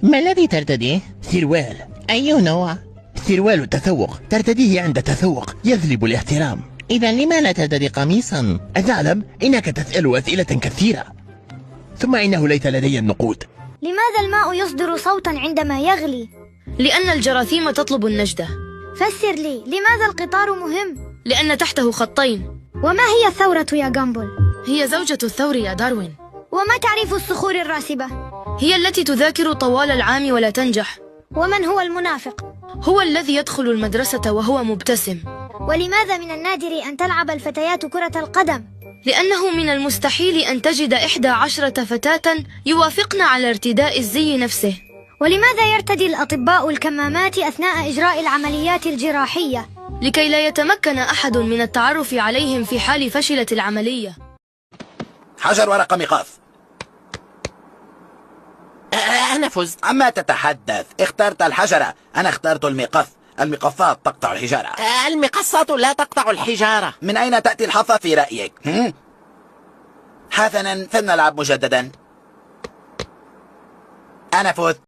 ما الذي ترتديه؟ سروال. أي نوع؟ سروال التسوق، ترتديه عند التسوق، يجلب الاحترام. إذا لما لا ترتدي قميصا؟ أتعلم إنك تسأل أسئلة كثيرة، ثم إنه ليس لدي النقود. لماذا الماء يصدر صوتا عندما يغلي؟ لأن الجراثيم تطلب النجدة. فسر لي، لماذا القطار مهم؟ لأن تحته خطين. وما هي الثورة يا جامبل؟ هي زوجة الثور يا داروين. وما تعرف الصخور الراسبة؟ هي التي تذاكر طوال العام ولا تنجح. ومن هو المنافق؟ هو الذي يدخل المدرسة وهو مبتسم. ولماذا من النادر أن تلعب الفتيات كرة القدم؟ لأنه من المستحيل أن تجد 11 فتاة يوافقن على ارتداء الزي نفسه. ولماذا يرتدي الأطباء الكمامات أثناء إجراء العمليات الجراحية؟ لكي لا يتمكن أحد من التعرف عليهم في حال فشلت العملية. حجر ورقة مقاس. أنا فزت. عما تتحدث؟ اخترت الحجرة، أنا اخترت المقص. المقصات تقطع الحجارة. المقصات لا تقطع الحجارة. من أين تأتي الحظة في رأيك؟ حسنا، فلنلعب مجددا. أنا فزت.